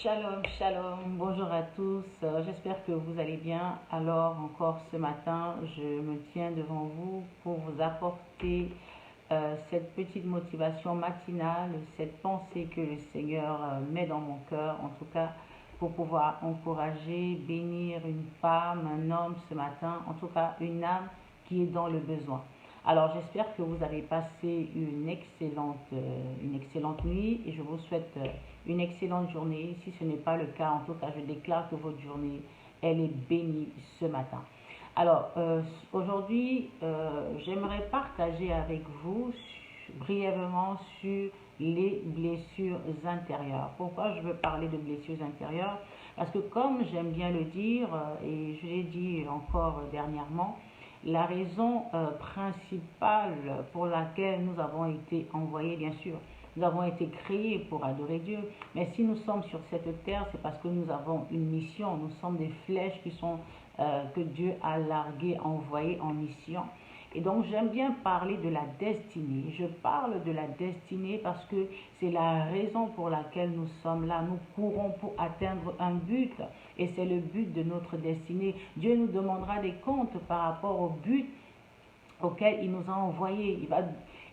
Shalom, shalom, bonjour à tous, j'espère que vous allez bien. Alors encore ce matin, je me tiens devant vous pour vous apporter cette petite motivation matinale, cette pensée que le Seigneur met dans mon cœur, en tout cas pour pouvoir encourager, bénir une femme, un homme ce matin, en tout cas une âme qui est dans le besoin. Alors j'espère que vous avez passé une excellente nuit et je vous souhaite une excellente journée. Si ce n'est pas le cas, en tout cas je déclare que votre journée, elle est bénie ce matin. Alors aujourd'hui, j'aimerais partager avec vous brièvement sur les blessures intérieures. Pourquoi je veux parler de blessures intérieures? Parce que comme j'aime bien le dire, et je l'ai dit encore dernièrement, la raison principale pour laquelle nous avons été envoyés, bien sûr, nous avons été créés pour adorer Dieu, mais si nous sommes sur cette terre, c'est parce que nous avons une mission, nous sommes des flèches que Dieu a larguées, envoyées en mission. Et donc j'aime bien parler de la destinée. Je parle de la destinée parce que c'est la raison pour laquelle nous sommes là. Nous courons pour atteindre un but et c'est le but de notre destinée. Dieu nous demandera des comptes par rapport au but auquel il nous a envoyés.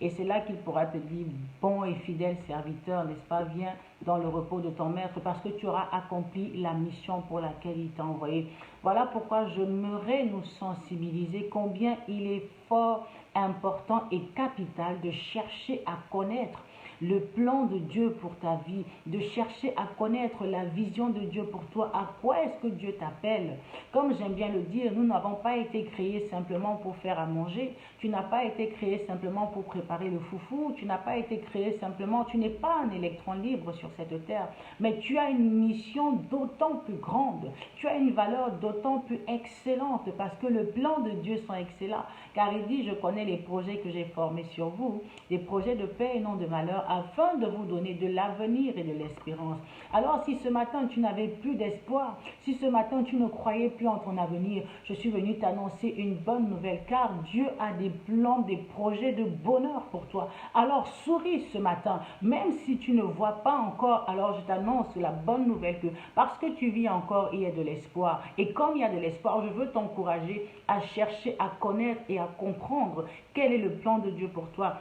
Et c'est là qu'il pourra te dire, bon et fidèle serviteur, n'est-ce pas, viens dans le repos de ton maître parce que tu auras accompli la mission pour laquelle il t'a envoyé. Voilà pourquoi j'aimerais nous sensibiliser combien il est fort, important et capital de chercher à connaître le plan de Dieu pour ta vie, de chercher à connaître la vision de Dieu pour toi. À quoi est-ce que Dieu t'appelle? Comme j'aime bien le dire, nous n'avons pas été créés simplement pour faire à manger. Tu n'as pas été créé simplement pour préparer le foufou. Tu n'as pas été créé simplement, tu n'es pas un électron libre sur cette terre. Mais tu as une mission d'autant plus grande. Tu as une valeur d'autant plus excellente parce que le plan de Dieu sont excellents. Car il dit, je connais les projets que j'ai formés sur vous, des projets de paix et non de malheur, afin de vous donner de l'avenir et de l'espérance. Alors si ce matin tu n'avais plus d'espoir, si ce matin tu ne croyais plus en ton avenir, je suis venu t'annoncer une bonne nouvelle car Dieu a des plans, des projets de bonheur pour toi. Alors souris ce matin, même si tu ne vois pas encore, alors je t'annonce la bonne nouvelle que parce que tu vis encore, il y a de l'espoir. Et comme il y a de l'espoir, je veux t'encourager à chercher, à connaître et à comprendre quel est le plan de Dieu pour toi.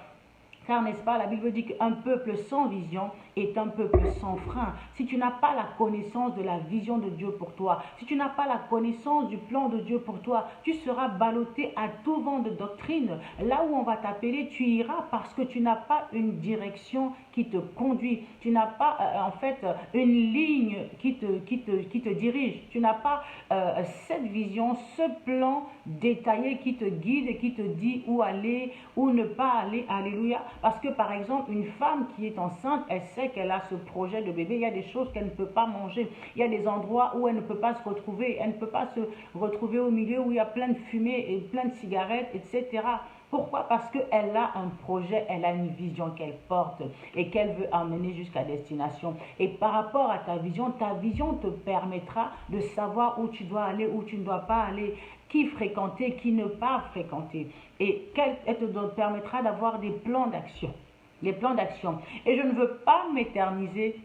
Car n'est-ce pas, la Bible dit qu'un peuple sans vision est un peuple sans frein. Si tu n'as pas la connaissance de la vision de Dieu pour toi, si tu n'as pas la connaissance du plan de Dieu pour toi, tu seras ballotté à tout vent de doctrine. Là où on va t'appeler, tu iras parce que tu n'as pas une direction qui te conduit. Tu n'as pas en fait une ligne qui te dirige. Tu n'as pas cette vision, ce plan détaillé qui te guide et qui te dit où aller, où ne pas aller. Alléluia. Parce que par exemple, une femme qui est enceinte, elle sait qu'elle a ce projet de bébé. Il y a des choses qu'elle ne peut pas manger. Il y a des endroits où elle ne peut pas se retrouver. Elle ne peut pas se retrouver au milieu où il y a plein de fumée et plein de cigarettes, etc. Pourquoi? Parce qu'elle a un projet, elle a une vision qu'elle porte et qu'elle veut emmener jusqu'à destination. Et par rapport à ta vision te permettra de savoir où tu dois aller, où tu ne dois pas aller, qui fréquenter, qui ne pas fréquenter. Et elle te permettra d'avoir des plans d'action. Les plans d'action. Et je ne veux pas m'éterniser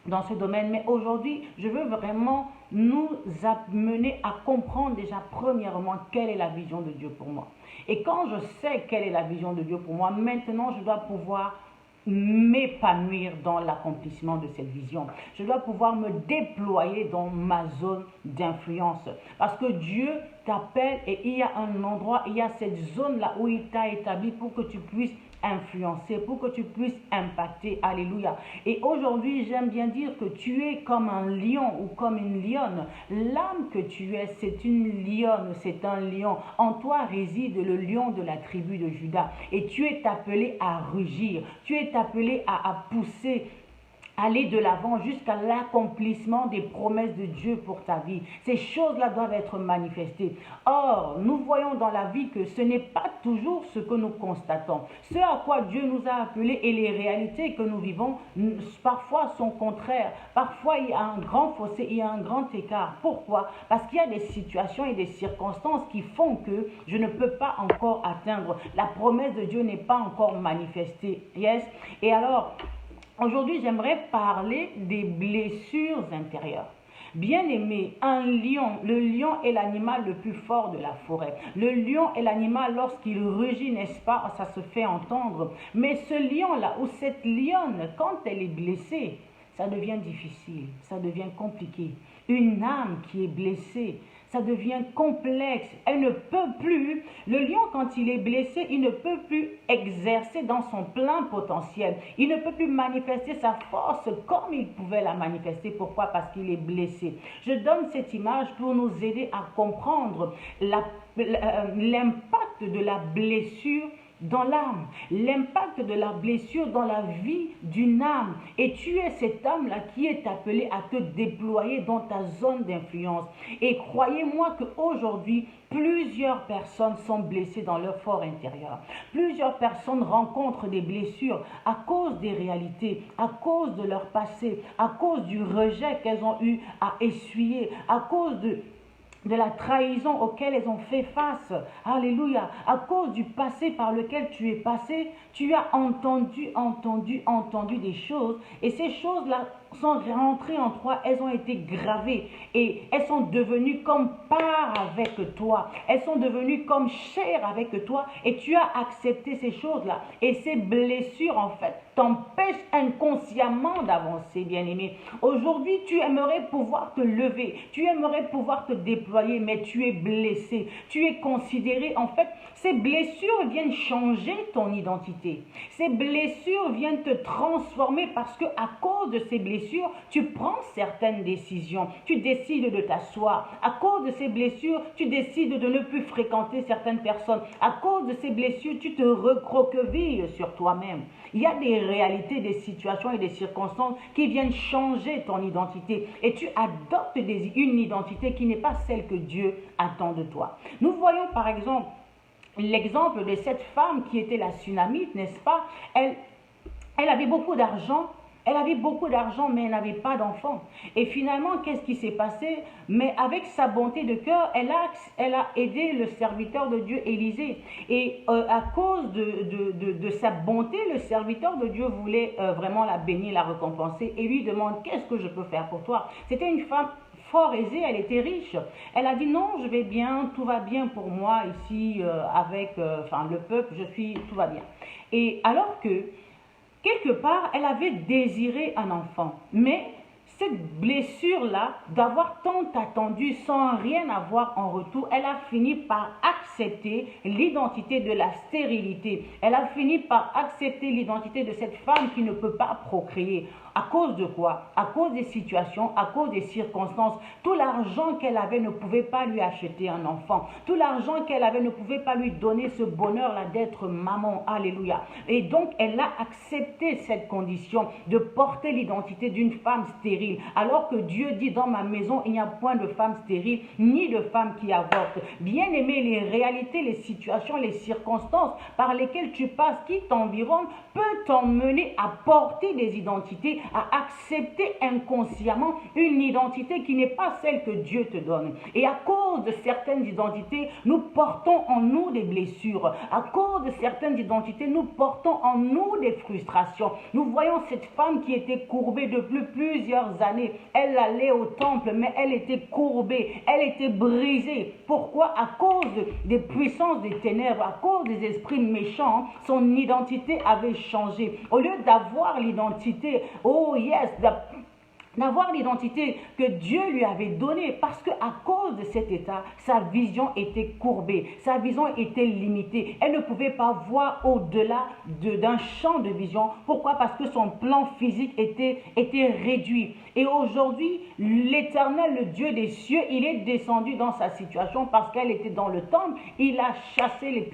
dans ce domaine, mais aujourd'hui, je veux vraiment nous amener à comprendre déjà premièrement quelle est la vision de Dieu pour moi. Et quand je sais quelle est la vision de Dieu pour moi, maintenant je dois pouvoir m'épanouir dans l'accomplissement de cette vision. Je dois pouvoir me déployer dans ma zone d'influence. Parce que Dieu t'appelle et il y a un endroit, il y a cette zone-là où il t'a établi pour que tu puisses influencer, pour que tu puisses impacter. Alléluia. Et aujourd'hui, j'aime bien dire que tu es comme un lion ou comme une lionne. L'âme que tu es, c'est une lionne, c'est un lion. En toi réside le lion de la tribu de Juda. Et tu es appelé à rugir. Tu es appelé à pousser, aller de l'avant jusqu'à l'accomplissement des promesses de Dieu pour ta vie. Ces choses-là doivent être manifestées. Or, nous voyons dans la vie que ce n'est pas toujours ce que nous constatons. Ce à quoi Dieu nous a appelés et les réalités que nous vivons, parfois sont contraires. Parfois, il y a un grand fossé, il y a un grand écart. Pourquoi? Parce qu'il y a des situations et des circonstances qui font que je ne peux pas encore atteindre. La promesse de Dieu n'est pas encore manifestée. Yes? Et alors, Aujourd'hui, j'aimerais parler des blessures intérieures. Bien-aimé, un lion, le lion est l'animal le plus fort de la forêt. Le lion est l'animal, lorsqu'il rugit, n'est-ce pas, ça se fait entendre. Mais ce lion-là, ou cette lionne, quand elle est blessée, ça devient difficile, ça devient compliqué. Une âme qui est blessée, ça devient complexe. Elle ne peut plus, le lion quand il est blessé, il ne peut plus exercer dans son plein potentiel. Il ne peut plus manifester sa force comme il pouvait la manifester. Pourquoi? Parce qu'il est blessé. Je donne cette image pour nous aider à comprendre l'impact de la blessure dans l'âme, l'impact de la blessure dans la vie d'une âme. Et tu es cette âme-là qui est appelée à te déployer dans ta zone d'influence. Et croyez-moi qu'aujourd'hui, plusieurs personnes sont blessées dans leur fort intérieur. Plusieurs personnes rencontrent des blessures à cause des réalités, à cause de leur passé, à cause du rejet qu'elles ont eu à essuyer, à cause de la trahison auquel elles ont fait face. Alléluia. À cause du passé par lequel tu es passé, tu as entendu des choses. Et ces choses-là sont rentrées en toi, elles ont été gravées. Et elles sont devenues comme part avec toi. Elles sont devenues comme chair avec toi. Et tu as accepté ces choses-là. Et ces blessures, en fait, t'empêchent inconsciemment d'avancer, bien-aimé. Aujourd'hui, tu aimerais pouvoir te lever. Tu aimerais pouvoir te déployer, mais tu es blessé. Tu es considéré, en fait, ces blessures viennent changer ton identité. Ces blessures viennent te transformer parce que à cause de ces blessures, tu prends certaines décisions. Tu décides de t'asseoir. À cause de ces blessures, tu décides de ne plus fréquenter certaines personnes. À cause de ces blessures, tu te recroquevilles sur toi-même. Il y a des réalités, des situations et des circonstances qui viennent changer ton identité. Et tu adoptes une identité qui n'est pas celle que Dieu attend de toi. Nous voyons par exemple l'exemple de cette femme qui était la Sunamite, n'est-ce pas? Elle avait beaucoup d'argent. Elle avait beaucoup d'argent, mais elle n'avait pas d'enfant. Et finalement, qu'est-ce qui s'est passé? Mais avec sa bonté de cœur, elle a aidé le serviteur de Dieu, Élisée. Et à cause de sa bonté, le serviteur de Dieu voulait vraiment la bénir, la récompenser et lui demande, qu'est-ce que je peux faire pour toi? C'était une femme fort aisée, elle était riche. Elle a dit, non, je vais bien, tout va bien pour moi ici avec le peuple, tout va bien. Et alors que quelque part, elle avait désiré un enfant, mais cette blessure-là, d'avoir tant attendu sans rien avoir en retour, elle a fini par accepter l'identité de la stérilité. Elle a fini par accepter l'identité de cette femme qui ne peut pas procréer. À cause de quoi? À cause des situations, à cause des circonstances. Tout l'argent qu'elle avait ne pouvait pas lui acheter un enfant. Tout l'argent qu'elle avait ne pouvait pas lui donner ce bonheur-là d'être maman. Alléluia. Et donc, elle a accepté cette condition de porter l'identité d'une femme stérile. Alors que Dieu dit, dans ma maison, il n'y a point de femme stérile, ni de femme qui avorte. Bien aimé, les réalités, les situations, les circonstances par lesquelles tu passes, qui t'environnent, peut t'emmener à porter des identités, à accepter inconsciemment une identité qui n'est pas celle que Dieu te donne. Et à cause de certaines identités, nous portons en nous des blessures. À cause de certaines identités, nous portons en nous des frustrations. Nous voyons cette femme qui était courbée depuis plusieurs années. Elle allait au temple, mais elle était courbée, elle était brisée. Pourquoi? À cause des puissances des ténèbres, à cause des esprits méchants, son identité avait changé. Au lieu d'avoir l'identité, oh yes, d'avoir l'identité que Dieu lui avait donnée, parce qu'à cause de cet état, sa vision était courbée, sa vision était limitée. Elle ne pouvait pas voir au-delà d'un champ de vision. Pourquoi? Parce que son plan physique était réduit. Et aujourd'hui, l'Éternel, le Dieu des cieux, il est descendu dans sa situation parce qu'elle était dans le temple. Il a chassé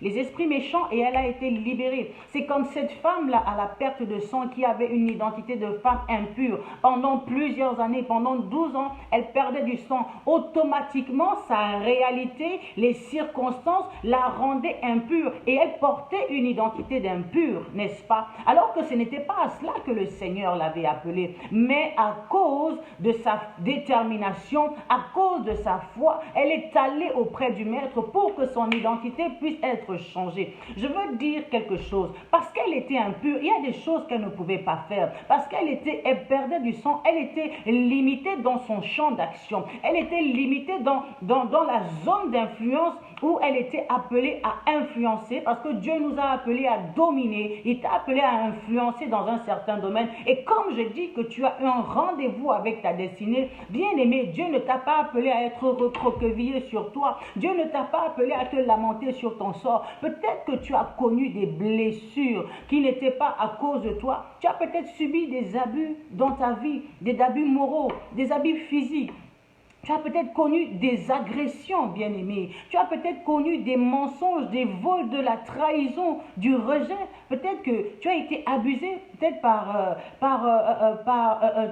les esprits méchants et elle a été libérée. C'est comme cette femme-là à la perte de sang qui avait une identité de femme impure. pendant plusieurs années, pendant 12 ans, elle perdait du sang. Automatiquement, sa réalité, les circonstances la rendaient impure et elle portait une identité d'impure, n'est-ce pas? Alors que ce n'était pas à cela que le Seigneur l'avait appelée, mais à cause de sa détermination, à cause de sa foi, elle est allée auprès du Maître pour que son identité puisse être changée. Je veux dire quelque chose, parce qu'elle était impure, il y a des choses qu'elle ne pouvait pas faire, parce elle perdait du sang, elle était limitée dans son champ d'action, elle était limitée dans la zone d'influence où elle était appelée à influencer, parce que Dieu nous a appelés à dominer, il t'a appelé à influencer dans un certain domaine. Et comme je dis que tu as un rendez-vous avec ta destinée, bien aimé, Dieu ne t'a pas appelé à être recroquevillé sur toi, Dieu ne t'a pas appelé à te lamenter sur ton sort. Peut-être que tu as connu des blessures qui n'étaient pas à cause de toi, tu as peut-être subi des abus dans ta vie, des abus moraux, des abus physiques. Tu as peut-être connu des agressions, bien-aimé. Tu as peut-être connu des mensonges, des vols, de la trahison, du rejet. Peut-être que tu as été abusé, peut-être par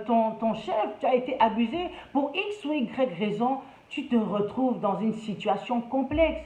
ton chef. Tu as été abusé pour X ou Y raison. Tu te retrouves dans une situation complexe.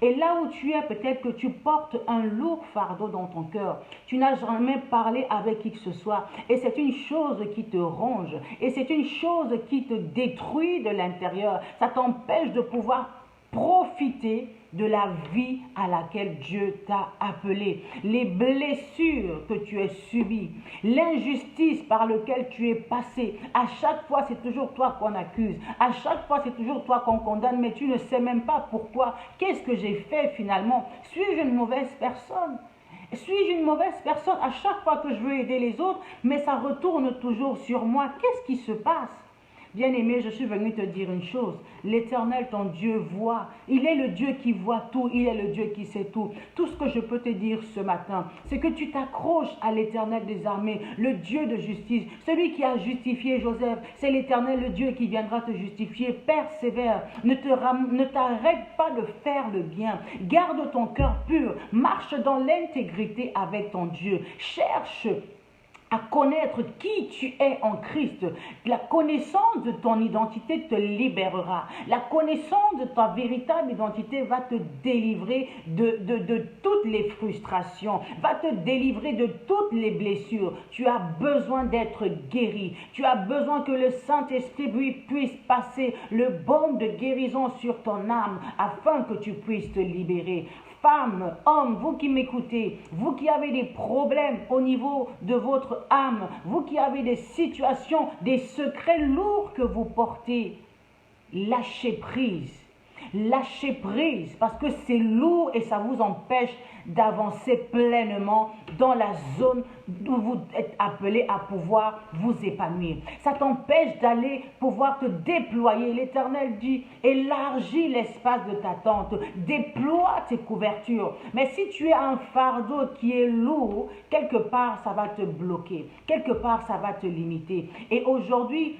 Et là où tu es, peut-être que tu portes un lourd fardeau dans ton cœur. Tu n'as jamais parlé avec qui que ce soit. Et c'est une chose qui te ronge. Et c'est une chose qui te détruit de l'intérieur. Ça t'empêche de pouvoir profiter de la vie à laquelle Dieu t'a appelé. Les blessures que tu as subies, l'injustice par laquelle tu es passé, à chaque fois c'est toujours toi qu'on accuse, à chaque fois c'est toujours toi qu'on condamne, mais tu ne sais même pas pourquoi. Qu'est-ce que j'ai fait finalement? Suis-je une mauvaise personne? Suis-je une mauvaise personne à chaque fois que je veux aider les autres, mais ça retourne toujours sur moi? Qu'est-ce qui se passe? Bien-aimé, je suis venu te dire une chose. L'Éternel, ton Dieu, voit. Il est le Dieu qui voit tout. Il est le Dieu qui sait tout. Tout ce que je peux te dire ce matin, c'est que tu t'accroches à l'Éternel des armées, le Dieu de justice. Celui qui a justifié Joseph, c'est l'Éternel, le Dieu qui viendra te justifier. Persévère. Ne t'arrête pas de faire le bien. Garde ton cœur pur. Marche dans l'intégrité avec ton Dieu. Cherche à connaître qui tu es en Christ. La connaissance de ton identité te libérera. La connaissance de ta véritable identité va te délivrer de toutes les frustrations, va te délivrer de toutes les blessures. Tu as besoin d'être guéri. Tu as besoin que le Saint-Esprit puisse passer le baume de guérison sur ton âme afin que tu puisses te libérer. Femmes, hommes, vous qui m'écoutez, vous qui avez des problèmes au niveau de votre âme, vous qui avez des situations, des secrets lourds que vous portez, lâchez prise. Lâchez prise parce que c'est lourd et ça vous empêche d'avancer pleinement dans la zone où vous êtes appelé à pouvoir vous épanouir. Ça t'empêche d'aller pouvoir te déployer. L'Éternel dit, élargis l'espace de ta tente, déploie tes couvertures. Mais si tu as un fardeau qui est lourd, quelque part ça va te bloquer, quelque part ça va te limiter. Et aujourd'hui,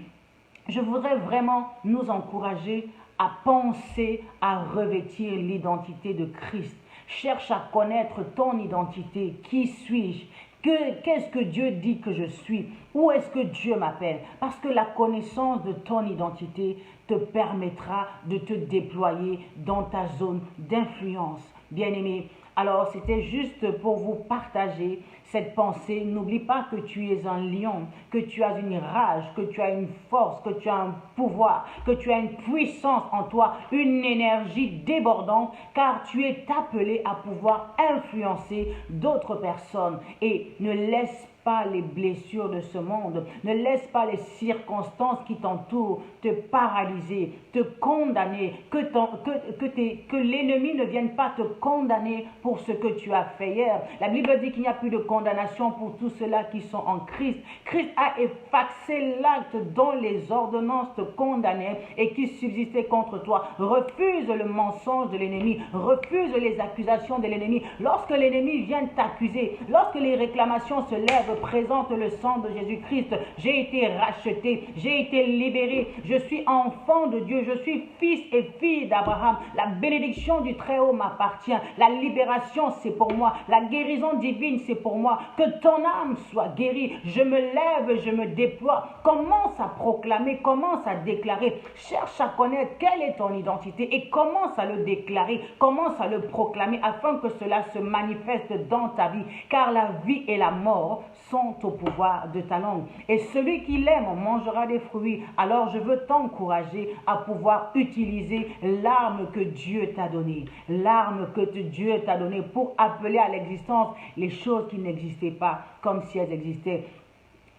je voudrais vraiment nous encourager à penser à revêtir l'identité de Christ. Cherche à connaître ton identité. Qui suis-je? Qu'est-ce que Dieu dit que je suis? Où est-ce que Dieu m'appelle? Parce que la connaissance de ton identité te permettra de te déployer dans ta zone d'influence. Bien-aimé, alors c'était juste pour vous partager cette pensée. N'oublie pas que tu es un lion, que tu as une rage, que tu as une force, que tu as un pouvoir, que tu as une puissance en toi, une énergie débordante, car tu es appelé à pouvoir influencer d'autres personnes. Et ne laisse pas les blessures de ce monde, ne laisse pas les circonstances qui t'entourent te paralyser, te condamner, que l'ennemi ne vienne pas te condamner pour ce que tu as fait hier. La Bible dit qu'il n'y a plus de condamnation pour tous ceux-là qui sont en Christ. Christ a effacé l'acte dont les ordonnances te condamnaient et qui subsistaient contre toi. Refuse le mensonge de l'ennemi, refuse les accusations de l'ennemi. Lorsque l'ennemi vient t'accuser, lorsque les réclamations se lèvent présente le sang de Jésus-Christ. J'ai été racheté, j'ai été libéré. Je suis enfant de Dieu, je suis fils et fille d'Abraham. La bénédiction du Très-Haut m'appartient. La libération, c'est pour moi. La guérison divine, c'est pour moi. Que ton âme soit guérie. Je me lève, je me déploie. Commence à proclamer, commence à déclarer. Cherche à connaître quelle est ton identité et commence à le déclarer, commence à le proclamer afin que cela se manifeste dans ta vie. Car la vie et la mort sont au pouvoir de ta langue. Et celui qui l'aime mangera des fruits. Alors je veux t'encourager à pouvoir utiliser l'arme que Dieu t'a donnée. L'arme que Dieu t'a donnée pour appeler à l'existence les choses qui n'existaient pas comme si elles existaient.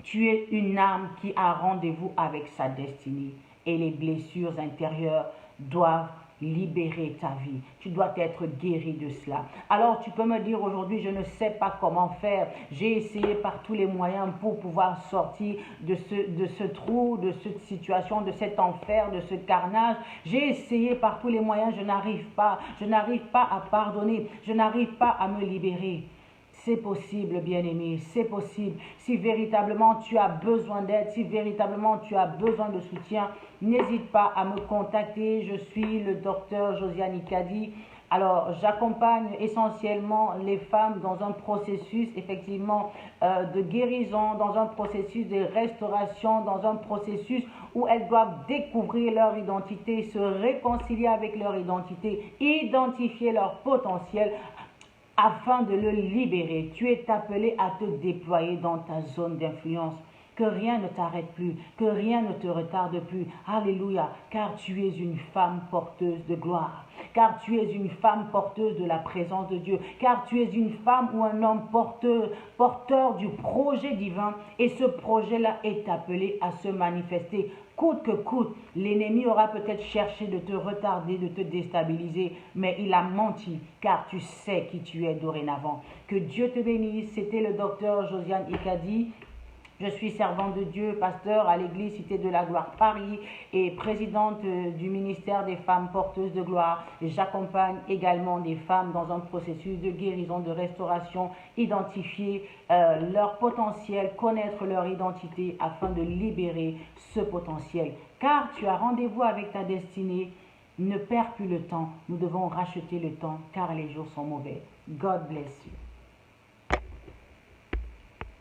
Tu es une âme qui a rendez-vous avec sa destinée. Et les blessures intérieures doivent libérer ta vie. Tu dois être guéri de cela. Alors tu peux me dire aujourd'hui, je ne sais pas comment faire. J'ai essayé par tous les moyens pour pouvoir sortir de ce trou, de cette situation, de cet enfer, de ce carnage. J'ai essayé par tous les moyens, je n'arrive pas. Je n'arrive pas à pardonner. Je n'arrive pas à me libérer. C'est possible, bien-aimé, c'est possible. Si véritablement tu as besoin d'aide, si véritablement tu as besoin de soutien, n'hésite pas à me contacter. Je suis le docteur Josiane Ikadi. Alors, j'accompagne essentiellement les femmes dans un processus, effectivement, de guérison, dans un processus de restauration, dans un processus où elles doivent découvrir leur identité, se réconcilier avec leur identité, identifier leur potentiel, afin de le libérer. Tu es appelé à te déployer dans ta zone d'influence. Que rien ne t'arrête plus, que rien ne te retarde plus. Alléluia, car tu es une femme porteuse de gloire. Car tu es une femme porteuse de la présence de Dieu. Car tu es une femme ou un homme porteur du projet divin. Et ce projet-là est appelé à se manifester. Coûte que coûte, l'ennemi aura peut-être cherché de te retarder, de te déstabiliser, mais il a menti, car tu sais qui tu es dorénavant. Que Dieu te bénisse. C'était le docteur Josiane Ikadi. Je suis servante de Dieu, pasteur à l'église Cité de la Gloire Paris et présidente du ministère des femmes porteuses de gloire. J'accompagne également des femmes dans un processus de guérison, de restauration, identifier leur potentiel, connaître leur identité afin de libérer ce potentiel. Car tu as rendez-vous avec ta destinée. Ne perds plus le temps. Nous devons racheter le temps car les jours sont mauvais. God bless you.